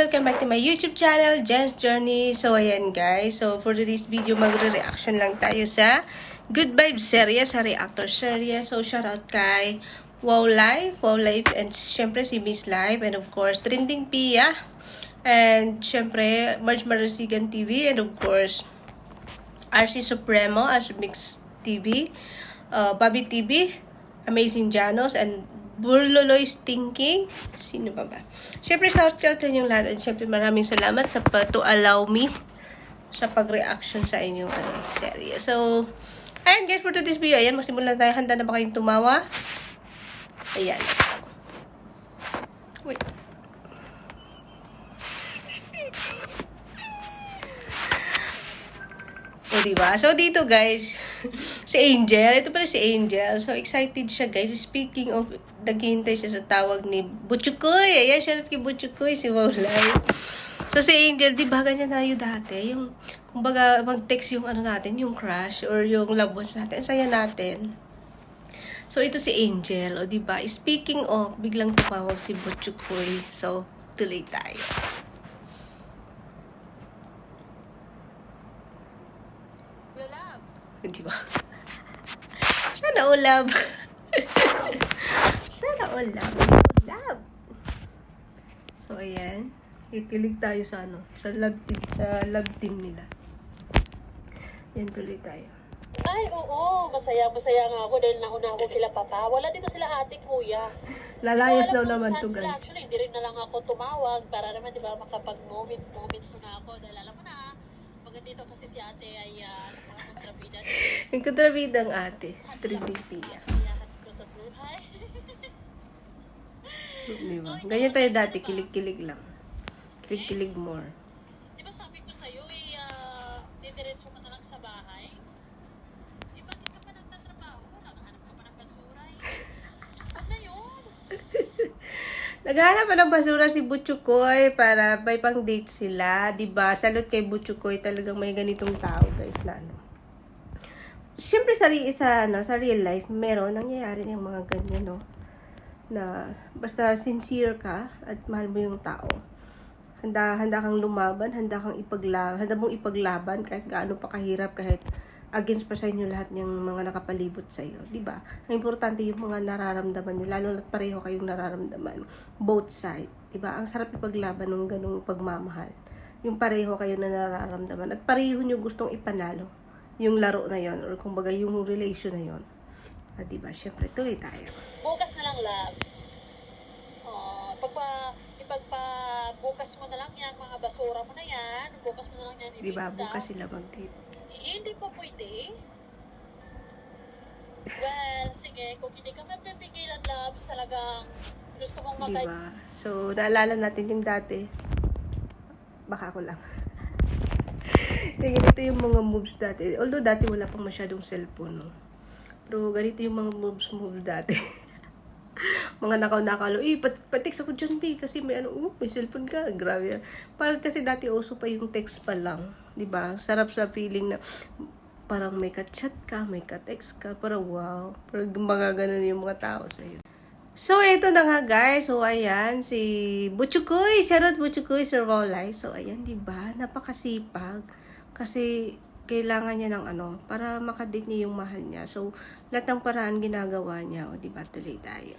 Welcome back to my YouTube channel, Jen's Journey. So, ayan guys. So, for today's video, magre-reaction lang tayo sa Good Vibes serye, sa reactor serye. So, shoutout kay Wow Life, and syempre si Miss Life, and of course, Trending Pia, and syempre, Marge Marasigan TV, and of course, RC Supremo, as Mix TV, Bobby TV, Amazing Janos, and Burloloy's Thinking. Sino ba ba? Siyempre, shout out sa inyong lahat. At siyempre, maraming salamat sa to allow me sa pag-reaction sa inyong serye. So, ayan guys, for today's video, ayan, magsimulan tayo. Handa na ba kayong tumawa? Ayan, let's go. Wait. O, diba? So, dito guys, si Angel. Ito pala si Angel. So, excited siya, guys. Speaking of, naghihintay siya sa tawag ni Butchukoy. Ayan, siya kay Butchukoy, si Wowlay. So, si Angel, di ba ganyan tayo dati? Yung, kumbaga, mag-text yung ano natin, yung crush, or yung loved ones natin. Saya natin. So, ito si Angel. O, di ba? Speaking of, biglang tumawag si Butchukoy. So, tuloy tayo. Di ba? Sana ulab. Sana ulab. Ulab. So, ayan. Kikilig tayo sa ano, sa love team nila. Yan, tuloy tayo. Ay, oo. Masaya nga ako dahil nauna ako sila papa. Wala dito sila ate, kuya. Lalayas daw naman to, guys. Actually, hindi rin na lang ako tumawag para naman, di ba, makapag-moment muna ako. Dahil alam mo na, pag dito kasi si ate ay kontrabida. Yung kontrabida ang ate. Trending Pia. Siyahan ko sa buhay. Di ba? Ganyan tayo dati. Kilig-kilig lang. Kilig-kilig more. Di ba sabi ko sa'yo, didiretso ka na lang sa bahay? Eh, bakit ka pa nagtatrabaho? Naghahanap ka pa ng basura eh. Huwag na yun. Naghahanap pa ng basura si Butchukoy para may pang-date sila. Diba? Salute kay Butchukoy. Talagang may ganitong tao, guys, na ano. Siyempre, sa real life, meron, nangyayari ng mga ganyan, no? Na, basta sincere ka at mahal mo yung tao. Handa kang lumaban, handa mong ipaglaban kahit gaano pa kahirap, kahit against pa sa inyo lahat ng mga nakapalibot sa iyo, di ba? Ang importante yung mga nararamdaman niyo, lalo na pareho kayong nararamdaman, both side, di ba? Ang sarap ipaglaban ng ganung pagmamahal. Yung pareho kayo na nararamdaman at pareho niyo gustong ipanalo yung laro na yon, or kumbaga yung relation na yon. Ah, di ba? Syempre, tuloy tayo. Bukas na lang, loves. Bukas mo na lang yan, mga basura mo na yan. Bukas mo na lang yan. Di ba? Bukas sila mag-date. Hindi pa pwede. Well, sige. Kung hindi ka mapipigilan, loves, talagang gusto mong Di ba? So, naalala natin yung dati. Baka ako lang. Ganito yung mga moves dati. Although dati wala pang masyadong cellphone, no? Pero ganito yung mga moves dati. Mga nakaw-nakalo, pa-text ako dyan, B, kasi may may cellphone ka, grabe. Parang kasi dati uso pa yung text pa lang, di ba? Sarap sa feeling na parang may ka-chat ka, may ka-text ka, parang wow, parang magaganon yung mga tao sa'yo. So, ito na nga guys. So, ayan, si Butchukoy, shoutout Butchukoy, Sir Wowlay. So, ayan, di ba? Napakasipag. Kasi, kailangan niya ng para makadate niya yung mahal niya. So, lahat ng paraan ginagawa niya. O, di ba? Tuloy tayo.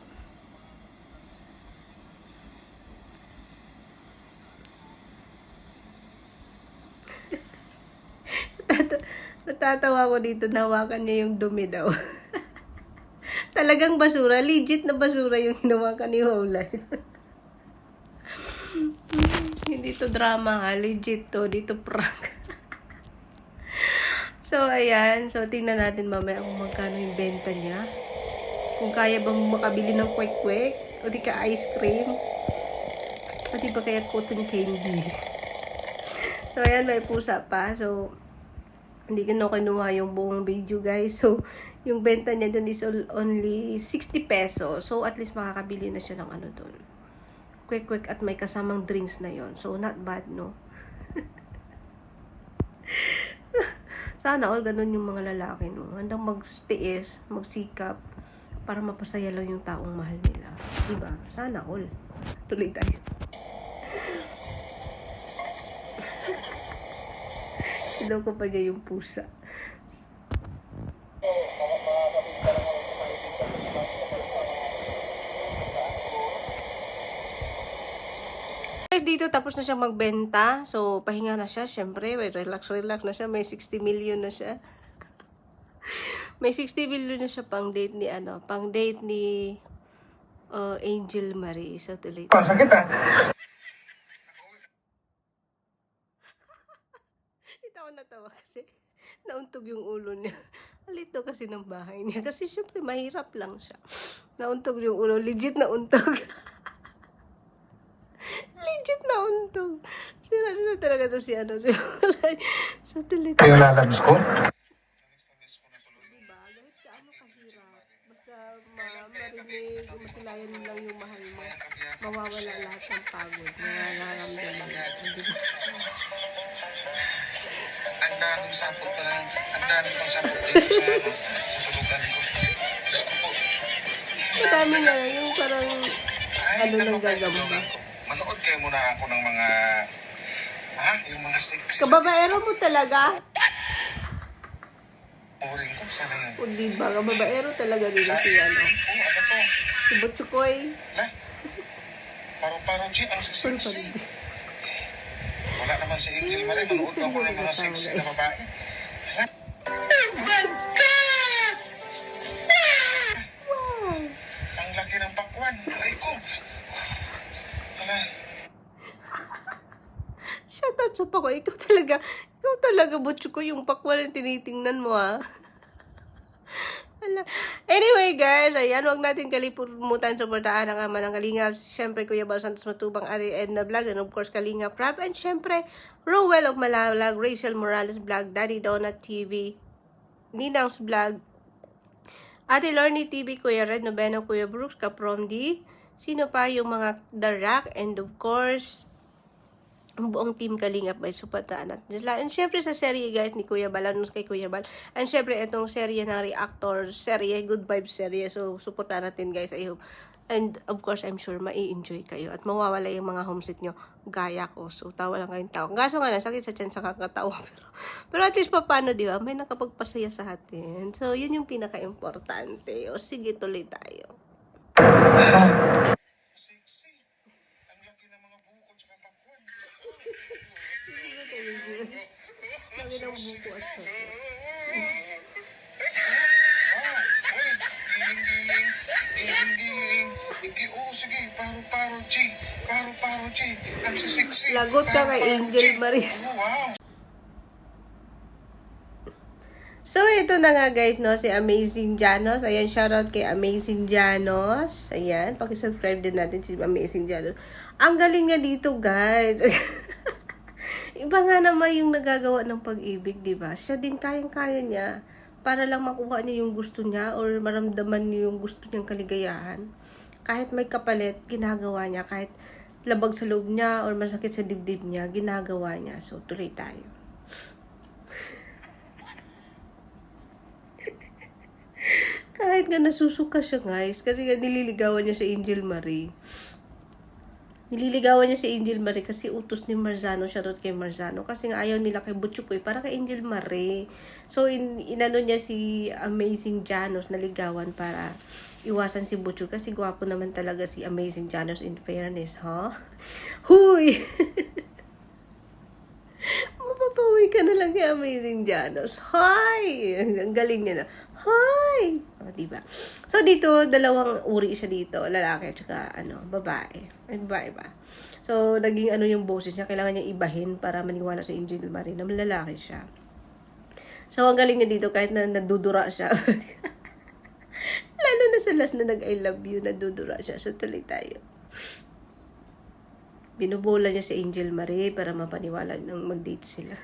Natatawa ko dito, nahawakan niya yung dumi daw. Talagang basura. Legit na basura yung hinawakan ni Whole Life. Hindi to drama ha. Legit to. Dito prank. So, ayan. So, tingnan natin mamaya kung magkano yung benta niya. Kung kaya bang makabili ng kwek-kwek. O di ka ice cream. O di ba kaya cotton candy. So, ayan. May pusa pa. So, hindi ko na kinuha yung buong video, guys. So, yung benta niya dun is only 60 pesos. So, at least makakabili na siya ng dun. Kwek-kwek at may kasamang drinks na yon. So, not bad, no? Sana all ganun yung mga lalaki, no? Handang magtiis, magsikap, para mapasaya lang yung taong mahal nila. Diba? Sana all. Tuloy tayo. Niloko pa niya yung pusa. Guys, dito tapos na siya magbenta. So, pahinga na siya. Syempre, relax na siya. May 60 million na siya. May 60 million na siya pang date ni Angel Marie. So, tuloy. Sakit ah. Ito ako natawa kasi nauntog yung ulo niya. Alito kasi ng bahay niya. Kasi syempre mahirap lang siya. Nauntog yung ulo. Legit na untog. Legit na untog. Sira talaga to si ano. So, tuloy. Yung lalabs ko? Diba? Kahit kaano kahirap. Basta marinig, masilayan mo lang yung mahal mo. Mawawala lahat ng pagod. Nararamdaman mo. Diba? Ang daming sapot pa lang. Ang daming pang sapot dito sa tulugan ko. Diyos ko po. Madami nga yung parang ano naku, nang gagamba. Manood kayo muna ako ng mga yung mga sexy Kababaero mo talaga? boring ko. Sana yun. O diba? Kababaero talaga rin si ano. Ano to? Si Butchukoy. La? Paro-paro G, ang sexy. Wala naman si Angel Marie. Manood ako ng mga sexy na babae. Wow! Ang laki ng pakwan. Aray ko. Wala. Shoutout sa pako. Ikaw talaga, Butchukoy, yung pakwan ang tinitingnan mo, ha? Ala. Anyway, guys, ayan, huwag natin kalimutan suportahan ang ama ng Kalingap. Siyempre, Kuya Bal Santos Matubang, Ari Edna Vlog, and of course, Kalingap Rap. And siyempre, Rowell of Malalag, Rachel Morales Vlog, Daddy Donut TV, Ninang's Vlog, Ate Lorny TV, Kuya Red Noveno, Kuya Brooks, Kapromdi, sino pa yung mga The Rock, and of course, ang buong team Kalingap by suportahan natin sila. And syempre sa serye guys ni Kuya Bal, anong kay Kuya Bal. And syempre itong serye ng reactor, serye, good vibes serye. So suportahan natin guys, I hope. And of course, I'm sure mai-enjoy kayo. At mawawala yung mga homesick nyo, gaya ko. So tawa lang kayong tao. Kaso nga na, sakit sa tiyan sa kakatawa. Pero at least pa paano, di ba? May nakapagpasaya sa atin. So yun yung pinaka-importante. O sige, tuloy tayo. Sexy. Ang laki ng mga bukod sa pakwan. Lagi ng buko at sa Giling-giling. Sige, paro-paro G. Paro-paro G. Ang sexy. Lagot ka kay Angel Marie. Wow. So, ito na nga guys, no, si Amazing Janos. Ayan, shoutout kay Amazing Janos. Ayan, pakisubscribe din natin si Amazing Janos. Ang galing niya dito, guys. Iba nga naman yung nagagawa ng pag-ibig, di ba? Siya din kayang-kaya niya para lang makuha niya yung gusto niya or maramdaman niya yung gusto niyang kaligayahan. Kahit may kapalit, ginagawa niya. Kahit labag sa loob niya or masakit sa dibdib niya, ginagawa niya. So, tuloy tayo. Kahit nga nasusuka siya guys, kasi nga nililigawan niya si Angel Marie. Nililigawan niya si Angel Marie kasi utos ni Marzano, shoutout kay Marzano. Kasi nga ayaw nila kay Butchukoy, para kay Angel Marie. So, inano niya si Amazing Janos na ligawan para iwasan si Butchukoy. Kasi gwapo naman talaga si Amazing Janos in fairness, ha? Huy! Mapapawi ka na lang kay Amazing Janos. Hi! Ang galing niya na. Hi! O, diba? So, dito, dalawang uri siya dito. Lalaki at saka, babae. Ay, babae ba? So, naging yung boses niya. Kailangan niya ibahin para maniwala sa Angel Marie na lalaki siya. So, ang galing niya dito kahit na nadudura siya. Lalo na sa last na nag-I love you, nadudura siya. So, tuloy tayo. Binubola niya si Angel Marie para mapaniwala nang mag-date sila.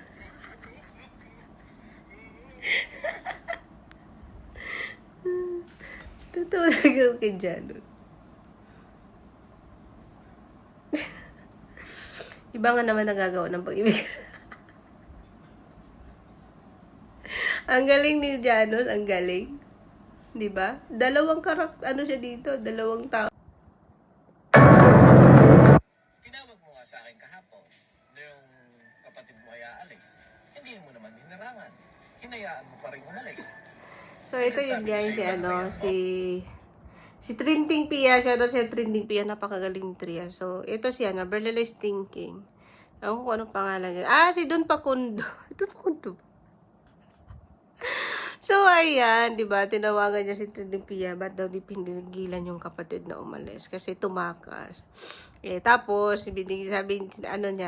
Totoo talaga kay Jano. Iba nga naman nagagawa ng pag-ibig. Ang galing ni Jano, ang galing. 'Di ba? Dalawang siya dito, dalawang tao. Tinawag mo nga sa akin kahapon na yung kapatid mo ay aalis. Hindi mo naman hinayaan mo pa rin umalis. So, ito yun guys, si Trending Pia, siya daw siya Trending Pia, napakagaling Tria. So, ito siya, Berlala is thinking. Ewan ko kung anong pangalan niya. Si Don Pacundo. Don Pacundo. So, ayan, di ba, tinawagan niya si Trending Pia, ba't daw di pinigilan yung kapatid na umalis? Kasi tumakas. Tapos, sabi, niya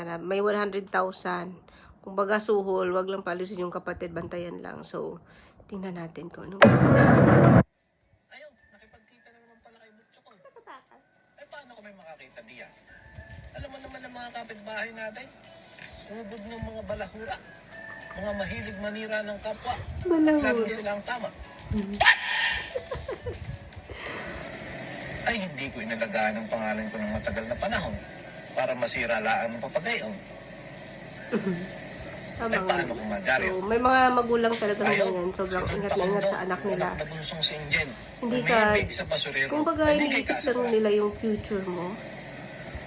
na, may 100,000. Kung baga suhol, wag lang palisin yung kapatid, bantayan lang. So, tingnan natin kung ano. Ayaw, nakipagkita na naman pala kay Butcho ko. Paano kami makakita diyan? Alam mo naman ang mga kapitbahay natin, ubod ng mga balahura, mga mahilig manira ng kapwa. Lagi sila ang tama. Ay, hindi ko inalagaan ang pangalan ko ng matagal na panahon para masira laan ng papagayon. Ay, paano kung magaryo? So, may mga magulang talaga ganyan. Sobrang ingat na ingat sa anak nila. Hindi kung baga iniisip lang nila yung future mo.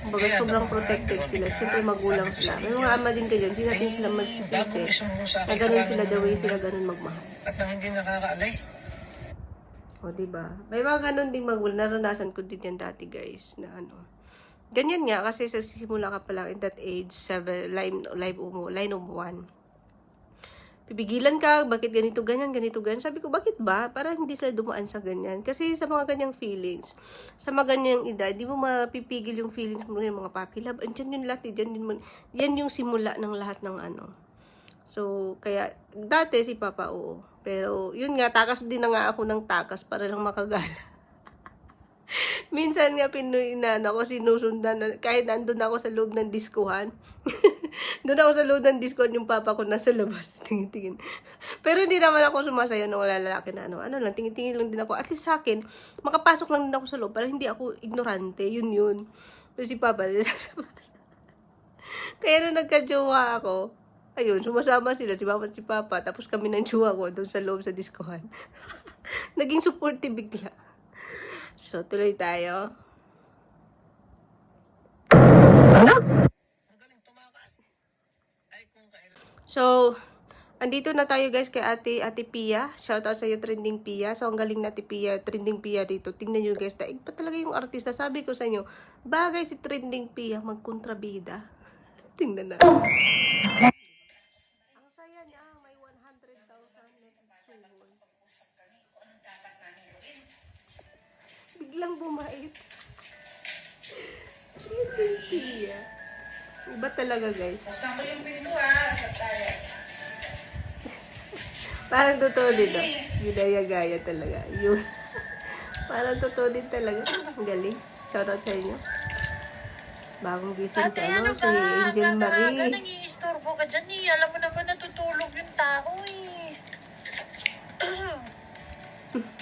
Kung baga sobrang protected sila. Siyempre magulang sila. May mga ama din kayo. Hindi natin sila magsisisi. Na ganun sila, the way sila ganun magmahal. At nang hindi nakakaalis. O, diba? May mga ganun ding magulang. Naranasan ko din yan dati, guys. Na ano. Ganyan nga, kasi sa simula ka pa lang in that age, line of 1. Pipigilan ka, bakit ganito, ganyan. Sabi ko, bakit ba? Para hindi sila dumaan sa ganyan. Kasi sa mga ganyang feelings, sa mga ganyang edad, di mo mapipigil yung feelings mo, yung mga puppy love. Andyan yung lahat, yan yung simula ng lahat ng ano. So, kaya, dati si Papa, oo. Pero, yun nga, takas din na nga ako ng takas para lang makagala. Minsan nga ako sinusundan, kahit nandun ako sa loob ng diskuhan. Doon ako sa loob ng diskuhan, yung papa ko nasa labas. Tingin-tingin. Pero hindi naman ako sumasayaw ng wala lalaki na ano lang, tingin-tingin lang din ako. At least sa akin, makapasok lang din ako sa loob para hindi ako ignorante. Yun. Pero si papa, nasa labas. Kaya nung nagka-jowa ako, ayun, sumasama sila, si mama at si papa. Tapos kami ng jowa ko doon sa loob sa diskuhan. Naging supportive bigla. So, tuloy tayo. So, andito na tayo guys kay Ate Pia. Shoutout sa iyo, Trending Pia. So, ang galing na Ate Pia, Trending Pia dito. Tingnan nyo guys, daig pa talaga yung artista. Sabi ko sa inyo, bagay si Trending Pia magkontrabida. Tingnan na. Ang saya niya, may 100,000 na suhol. Biglang bumait. Pia. Iba talaga, guys. Kasama yung pinto sa tayo. Parang totoo din, no? Ginaya-gaya talaga. Yun. Parang totoo din talaga. Ang galing. Shoutout sa inyo. Bagong gising si si Angel Marie. Nangiistorbo ka dyan eh. Alam mo naman natutulog yung tao eh.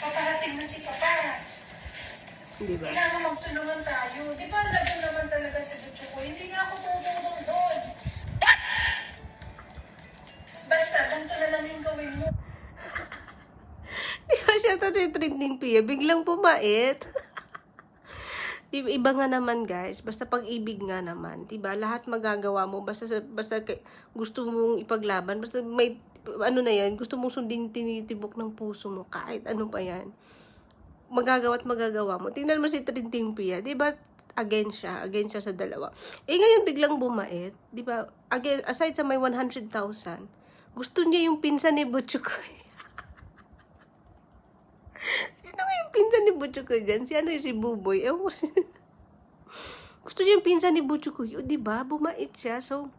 Paparating na si Papa. Di ba? Kailangan magtulungan tayo. Di ba laban naman talaga sa Butcho ko? Hindi nga ako tutulong doon. Basta, ganito na lang yung gawin mo. Di ba siya ito yung Trending Pia? Biglang pumait. Diba, iba nga naman guys, basta pag-ibig nga naman, diba, lahat magagawa mo, basta gusto mong ipaglaban, basta may, ano na yan, gusto mong sundin tinitibok ng puso mo, kahit ano pa yan, magagawa mo. Tingnan mo si Trending Pia, diba, again siya sa dalawa. Ngayon biglang bumait, diba, again, aside sa may 100,000, gusto niya yung pinsan ni Butcho ko. Sino yung pinsan ni Butcho ko dyan? Si ano yung si Buboy? Gusto niya yung pinsan ni Butcho ko yun, diba? Bumait siya. So,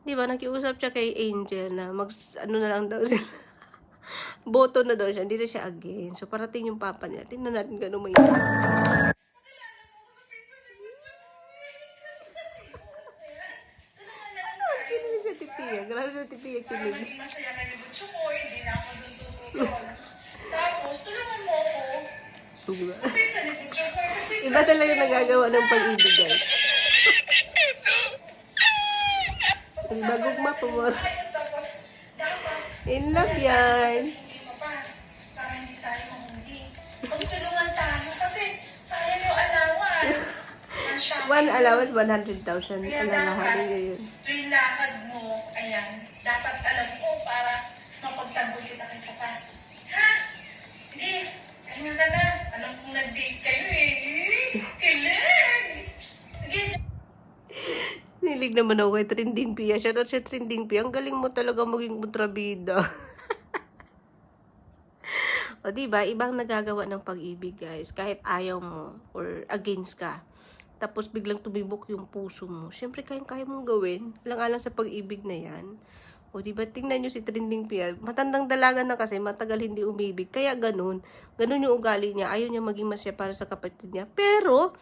diba, nakiusap siya kay Angel na ano na lang daw sila. Boto na daw siya. Hindi na siya again. So, parating yung papa niya. Tingnan natin gano'ng may... Kinilig siya, Tipiya. Grabe siya, Tipiya, Para kinilig. maging masaya kami Butcho ko, hindi na ako doon tutulong. Tapos, tulungan mo ako. Diba? Pisa ni Butcho ko kasi... Iba talaga nagagawa ng pag-ibig, guys. Ang bagugma po mo. Ayos, tapos, dapat... In love yan. Hindi mo pa, para hindi tayo mahundi. Magtulungan tayo kasi sayang yung allowance. Ang shopping. One allowance, 100,000. Kaya Alalahanin dapat, niya yun. tuwing lakad mo, ayan, dapat alam ko para naman ako kay Trending Pia. Shoutout sa Trending Pia. Ang galing mo talaga maging kontrabida. O diba, ibang nagagawa ng pag-ibig, guys. Kahit ayaw mo or against ka. Tapos biglang tumibok yung puso mo. Siyempre, kaya mong gawin. Alang-alang sa pag-ibig na yan. O diba, tingnan nyo si Trending Pia. Matandang dalaga na kasi, matagal hindi umibig. Kaya ganun. Ganun yung ugali niya. Ayaw niya maging masaya para sa kapatid niya. Pero,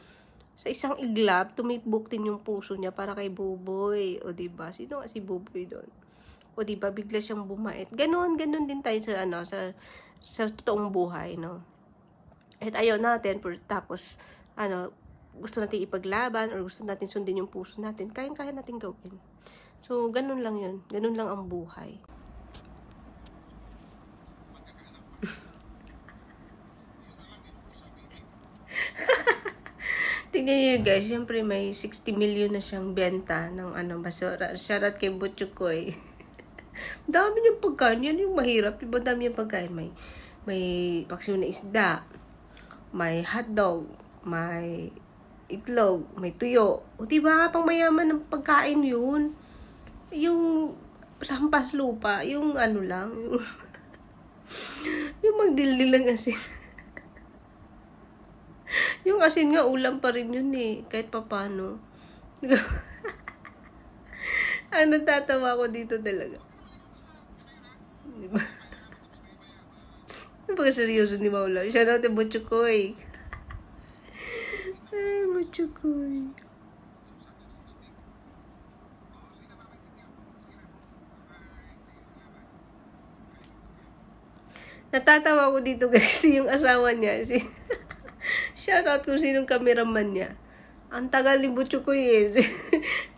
sa isang iglap, tumibok din yung puso niya para kay Buboy. O diba, sino nga si Buboy doon? O diba, bigla siyang bumait. Ganun din tayo sa totoong buhay, no? At ayaw natin, tapos, gusto natin ipaglaban or gusto natin sundin yung puso natin, kaya natin gawin. So, ganun lang yun. Ganun lang ang buhay. Tingnan nyo guys, syempre may 60 million na siyang benta ng basura. Shoutout kay Butchukoy. Dami niyang pagkain. Yan yung mahirap. Diba dami niyang pagkain? May paksiw na isda. May hotdog. May itlog. May tuyo. O diba? Pang mayaman ng pagkain yun. Yung sampas lupa. Yung lang. Yung magdilil lang asin. Yung asin nga, ulam pa rin yun eh. Kahit papano. Ang natatawa ko dito talaga. Diba? Napaka-seryoso ni Maula. Siya natin, Butchukoy. Ay, Butchukoy. Natatawa ko dito kasi yung asawa niya. Shoutout kung sinong cameraman niya. Ang tagal ni Butchukoy eh.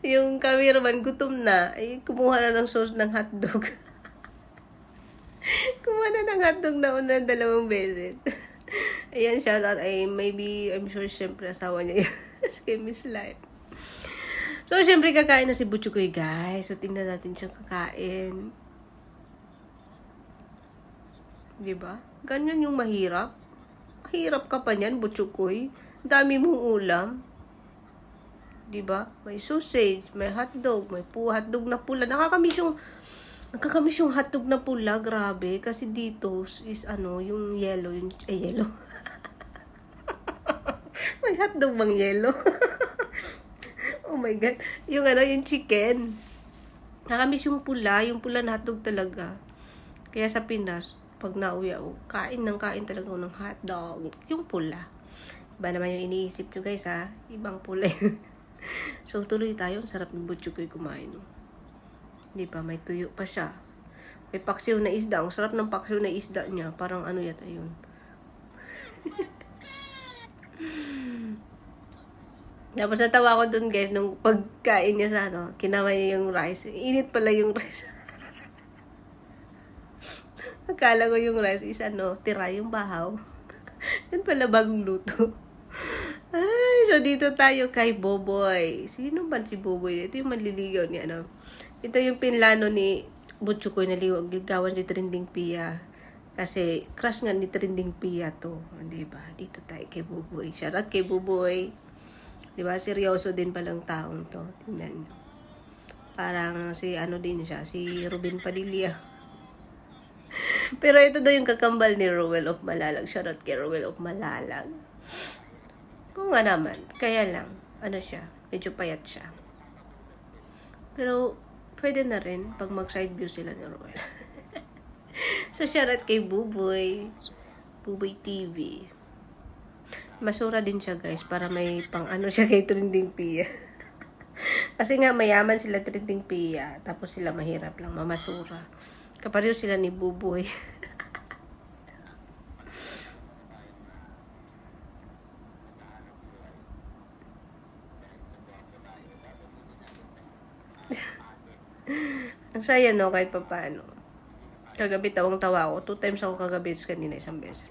Yung cameraman gutom na. Ay, kumuha na ng sauce ng hotdog. Kumuha na ng hotdog na una 2 beses. Ayan, shoutout. Ay, maybe, I'm sure, syempre, asawa niya yun. Kay Miss Life. So, syempre, kakain na si Butchukoy, guys. So, tingnan natin siyang kakain. Diba? Ganyan yung mahirap. Mahirap ka pa niyan, Butchukoy. Dami mong ulam. Diba? May sausage, may hotdog, may hotdog na pula. Nakakamiss yung hotdog na pula, grabe. Kasi dito is yung yellow. Yellow. May hotdog bang yellow? Oh my God. Yung chicken. Nakakamiss yung pula na hotdog talaga. Kaya sa Pinas, pag nauwi ako, kain talaga ako ng hotdog. Yung pula. Iba naman yung iniisip nyo guys ha. Ibang pula yun. So tuloy tayo. Sarap ng Butchukoy kumain. Di ba? May tuyo pa siya. May paksiw na isda. Ang sarap ng paksiw na isda niya. Parang yata yun. Tapos natawa ko dun guys. Nung pagkain niya sa kinamay niya yung rice. Init pala yung rice. Akala ko yung rice is tira yung bahaw. Yan pala bagong luto. Ay, so dito tayo kay Boboy. Sino ba si Boboy? Ito yung manliligaw ni Ito yung pinlano ni Butchukoy na ligawan si Trending Pia. Kasi crush nga ni Trending Pia to. Diba? Dito tayo kay Boboy. Shoutout kay Boboy. Diba? Seryoso din palang taong to. Tingnan nyo. Parang si din siya. Si Ruben Padilla. Pero ito daw yung kakambal ni Rowell of Malalag. Shoutout kay Rowell of Malalag. Kung nga naman. Kaya lang, siya, medyo payat siya. Pero, pwede na rin pag mag-side view sila ni Rowell. So, shoutout kay Buboy. Buboy TV. Masura din siya guys, para may pang siya kay Trending Pia. Kasi nga, mayaman sila Trending Pia. Tapos sila mahirap lang, mamasura. Kapareho sila ni Buboy. Ang saya kahit pa paano. Kagabi tawang-tawa ako. 2 times ako kagabi, kanina 1 beses.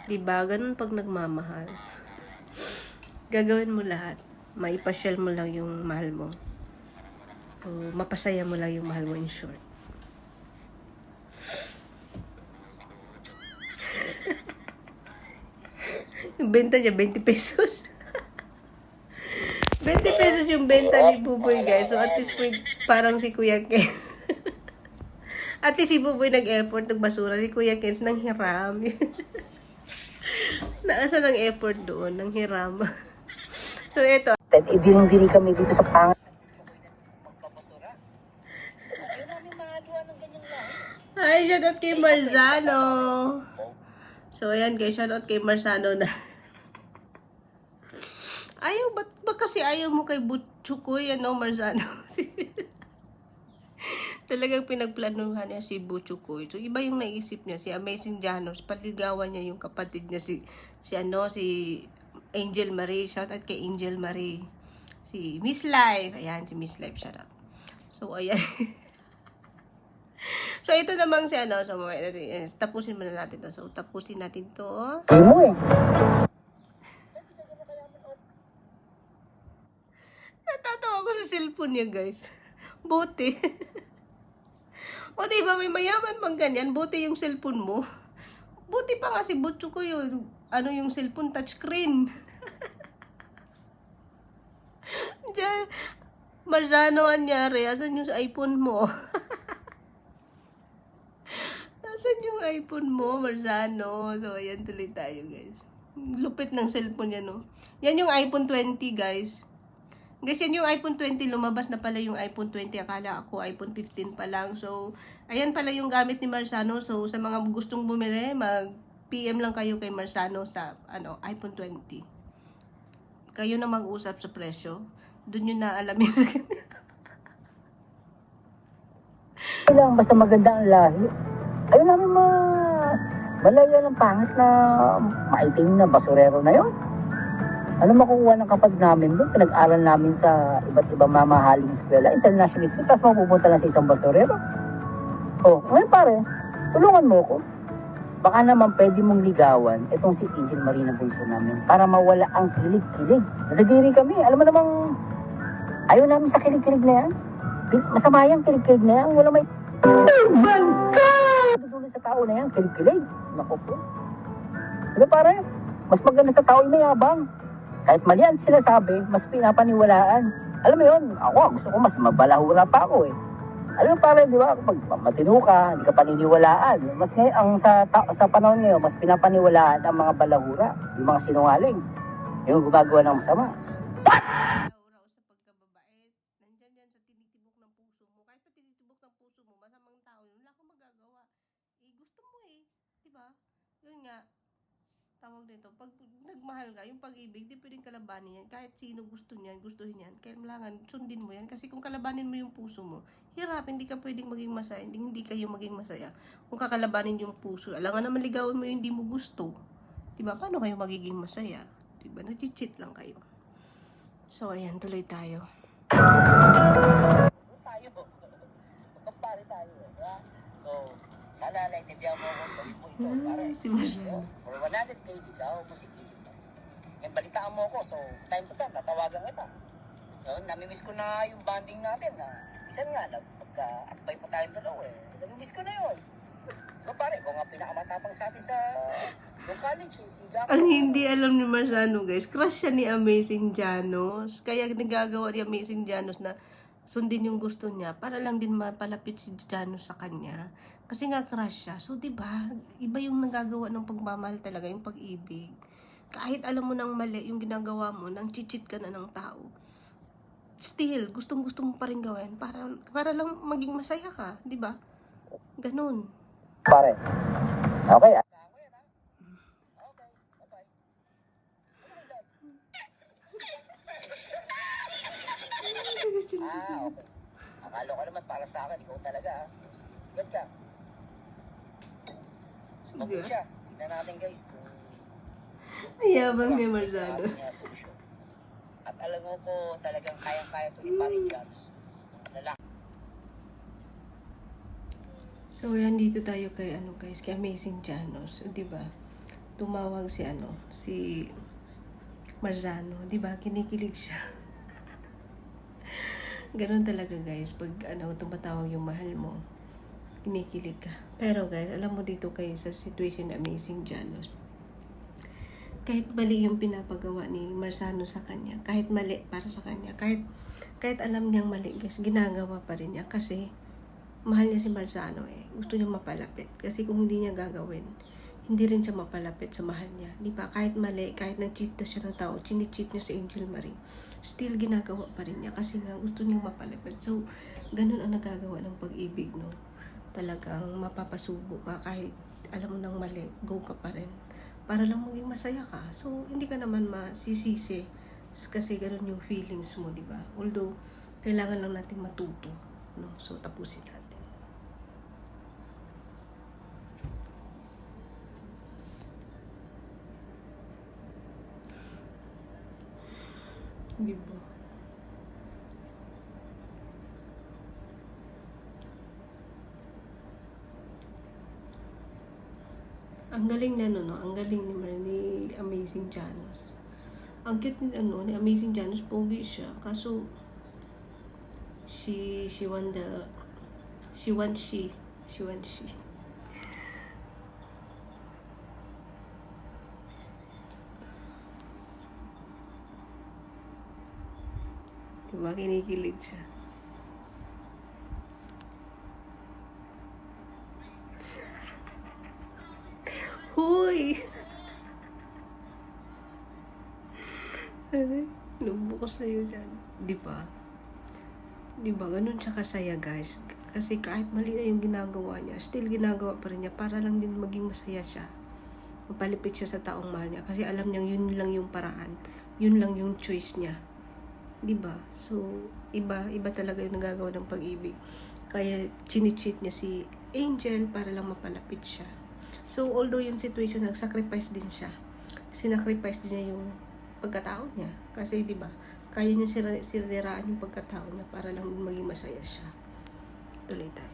Diba? Ganun pag nagmamahal. Gagawin mo lahat. Maipasyal mo lang yung mahal mo. O mapasaya mo lang yung mahal mo in short. Yung benta niya, 20 pesos. 20 pesos yung benta ni Buboy, guys. So, at least po, parang si Kuya Ken. At least si Buboy nag-effort ng basura. Si Kuya Ken nang hiram. Naasa ng effort doon, nang hiram. So, ito. Idinong-diri kami dito sa pangat. Magpapasura. Ayaw namin mahagawa ng ganyang lahi. Hi, shoutout kay Marzano. So, ayan guys, shoutout kay Marzano na. Ayaw, ba't kasi ayaw mo kay Butchukoy, ano, Marzano? Talagang pinagplanuhan niya si Butchukoy. So, iba yung naisip niya, si Amazing Janos. Paligawan niya yung kapatid niya, si Angel Marie. Shoutout kay Angel Marie. Si Miss Life. Ayan, si Miss Life, shoutout. So, ayan. So, ito namang si so, tapusin muna natin to. So, tapusin natin to. Hindi mo eh. Natatawa ko sa cellphone niya, guys. Buti. O, diba, may mayaman pang ganyan. Buti yung cellphone mo. Buti pa nga si Butcho ko yun. Yung cellphone touchscreen. Diyan, Marzano anyari. Asan yung iPhone mo? Asan yung iPhone mo, Marzano? So, ayan tuloy tayo, guys. Lupit ng cellphone yan, no? Yan yung iPhone 20, guys. Guys, yan yung iPhone 20. Lumabas na pala yung iPhone 20. Akala ako iPhone 15 pa lang. So, ayan pala yung gamit ni Marzano. So, sa mga gustong bumili, mag-PM lang kayo kay Marzano sa iPhone 20. Kayo na mag-usap sa presyo. Doon nyo na alamin. Kailangan basta maganda ang lahi. Ayaw namin malaya ng pangit na maitim na basurero na yon. Ano makukuha ng kapatid namin doon? Pinag-aral namin sa iba't ibang mamahaling eskwela, international school, tapos mapupunta lang sa isang basurero. Oh, ngayon pare, tulungan mo ko. Baka naman pwede mong ligawan itong si Angel Marina Bunso namin para mawala ang kilig-kilig. Nadadiri kami. Alam mo namang ayaw namin sa kilig-kilig na yan. Masama yung kilig-kilig na yan. Wala may... Oh my God! Dudulo sa tao na yan, kilig-kilig. Naku po. Pero pare, mas maganda sa tao yung mayabang. Kahit mali ang sinasabi, mas pinapaniwalaan. Alam mo yun, ako gusto ko mas mabalahura pa ako eh. Alam mo pare, di ba, kapag matino ka, hindi ka paniniwalaan. Mas ngayon, sa panahon ngayon, mas pinapaniwalaan ang mga balahura, yung mga sinungaling, yung gumagawa ng masama. Raw sa pagkababait. Nandyan yan sa tinitibok ng puso mo. Kahit pa tinitibok ng puso mo, masamang tao yun, wala kang magagawa. Gusto mo eh. Diba? Yun nga. Tawag dito. Pag nagmahal ka, yung pag-ibig, di pwedeng kalabanin yan. Kahit sino gusto niyan, gustuhin yan. Kailangan sundin mo yan. Kasi kung kalabanin mo yung puso mo, hirap, hindi ka pwedeng maging masaya. Hindi kayo maging masaya. Kung kakalabanin yung puso, alangan naman ligawan mo yung hindi mo gusto. Diba? Paano kayo magiging masaya? Diba? Nag-cheat lang kayo. So, ayan, tuloy tayo. Tayo, magkampare tayo. Diba? So, sana naintindihan mo kung gawin mo ito. Pare, Si Marzano. for 100K ligaw mo si Angel. Ngayon, balitaan mo ako. So, time to time, tatawagan kita. So, namimiss ko na yung bonding natin. Isan nga, pagka-akbay pa tayong dalawa eh. Namimiss ko na yun. So, pare, kung nga pinakamatapang sa atin sa yung college, si Gago. Ang hindi alam ni Marzano, guys, crush siya ni Amazing Janos. Kaya nagagawa ni Amazing Janos na sundin yung gusto niya para lang din mapalapit si Janos sa kanya. Kasi nga crush siya. So, diba, iba yung nagagawa ng pagmamahal talaga, yung pag-ibig. Kahit alam mo nang mali yung ginagawa mo, nang chichit ka na ng tao, still, gustong-gusto mo pa rin gawin para lang maging masaya ka, diba? Ganun. Pare, okay. Okay. Akala ko naman para sa akin, ikaw talaga ha. Sigat ka. Sumagot siya. Tignan natin guys kung Ayabang ni Marzano. ating solusyon. At alam mo ko talagang kayang-kaya ito ni Paring Janos. Lalaki. So, yan dito tayo kay guys, kay Amazing Janos, 'di ba? Tumawag si Marzano, 'di ba? Kinikilig siya. Ganun talaga guys, pag tumatawag yung mahal mo, kinikilig ka. Pero guys, alam mo dito kay sa situation ni Amazing Janos, kahit mali yung pinapagawa ni Marzano sa kanya, kahit mali para sa kanya, kahit alam niyang mali guys, ginagawa pa rin niya kasi mahal niya si Marzano eh. Gusto niya mapalapit. Kasi kung hindi niya gagawin, hindi rin siya mapalapit sa mahal niya. Di ba? Kahit mali, kahit nag-cheat na siya ng tao, chini-cheat niya si Angel Marie, still ginagawa pa rin niya kasi nga gusto niya mapalapit. So, ganun ang nagagawa ng pag-ibig, no? Talagang mapapasubo ka kahit alam mo nang mali, go ka pa rin. Para lang maging masaya ka. So, hindi ka naman masisisi kasi ganun yung feelings mo, di ba? Although, kailangan lang natin matuto, no? So, tapusin natin. Di ba? Ang galing na no? Ang galing ni Amazing Janos. Ang cute ni Amazing Janos, pogi siya. Kaso, she wants she. Diba, kinikilig siya. Hoy! Nubo ko sa'yo dyan. Diba? Diba, ganun siya kasaya guys. Kasi kahit mali na yung ginagawa niya, still ginagawa pa rin niya para lang din maging masaya siya. Mapalipit siya sa taong mahal niya. Kasi alam niyang yun lang yung paraan. Yun lang yung choice niya. Diba? So, iba talaga yung nagagawa ng pag-ibig. Kaya, chini-cheat niya si Angel para lang mapalapit siya. So, although yung situation, nag-sacrifice din siya. Sinacrifice din niya yung pagkatao niya. Kasi, diba, kaya niya siraan yung pagkatao niya para lang maging masaya siya. Tuloy tayo.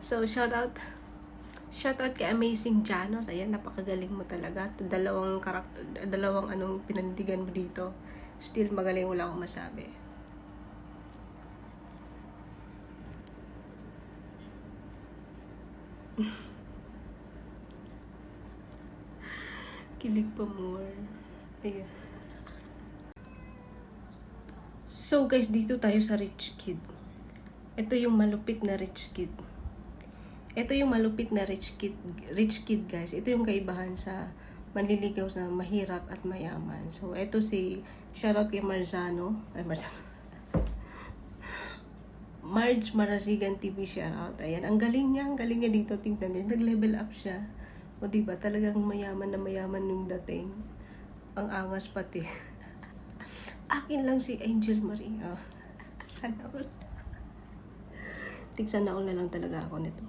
So, shout out kay Amazing Janos. Ayan, napakagaling mo talaga. Dalawang pinandigan mo dito. Still magaling, wala akong masabi. Kilig pa more. Ayan. So guys, dito tayo sa rich kid. Ito yung malupit na rich kid. Ito yung malupit na rich kid guys. Ito yung kaibahan sa manliligaw na mahirap at mayaman. So ito si shoutout kay Marzano. Marge Marasigan TV shoutout. Ayan, ang galing niya dito. Tingnan niyo, nag-level up siya. O diba, talagang mayaman na mayaman yung dating. Ang angas pati. Akin lang si Angel Marie. Oh. Sana all. Sana all na lang talaga ako nito.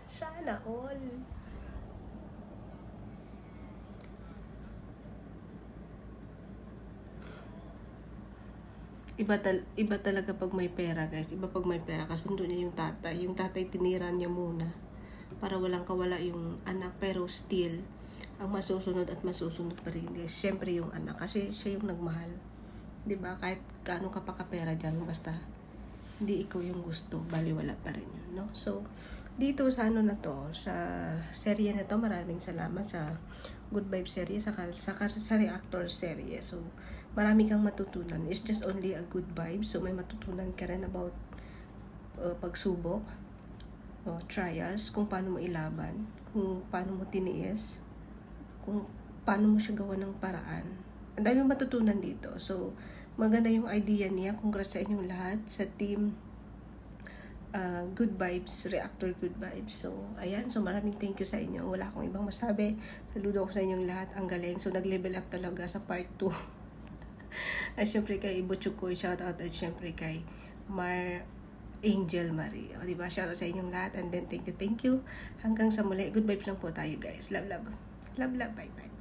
Sana all. Iba talaga pag may pera guys. Iba pag may pera. Kasundo niya yung tatay. Yung tatay tinira niya muna. Para walang kawala yung anak. Pero still, ang masusunod pa rin guys. Siyempre yung anak. Kasi siya yung nagmahal. Diba? Kahit gaano ka pa kapera dyan. Basta hindi ikaw yung gusto. Baliwala pa rin yun. No? So, dito sa na to. Sa serye na to. Maraming salamat sa Good Vibe serye. Sa Reactor serye. So, marami kang matutunan. It's just only a good vibe. So, may matutunan ka rin about pagsubok, trials, kung paano mo ilaban, kung paano mo tiniis, kung paano mo siya gawa ng paraan. Ang dami matutunan dito. So, maganda yung idea niya. Congrats sa inyong lahat sa team Good Vibes, Reactor Good Vibes. So, ayan. So, maraming thank you sa inyo. Wala akong ibang masabi. Saludo ko sa inyong lahat. Ang galing. So, nag-level up talaga sa part 2. At syempre kay Butchukoy, shoutout. At syempre kay Angel Marie. O, diba? Shoutout sa inyong lahat. And then, thank you. Hanggang sa muli. Good vibes lang po tayo, guys. Love. Love. Bye.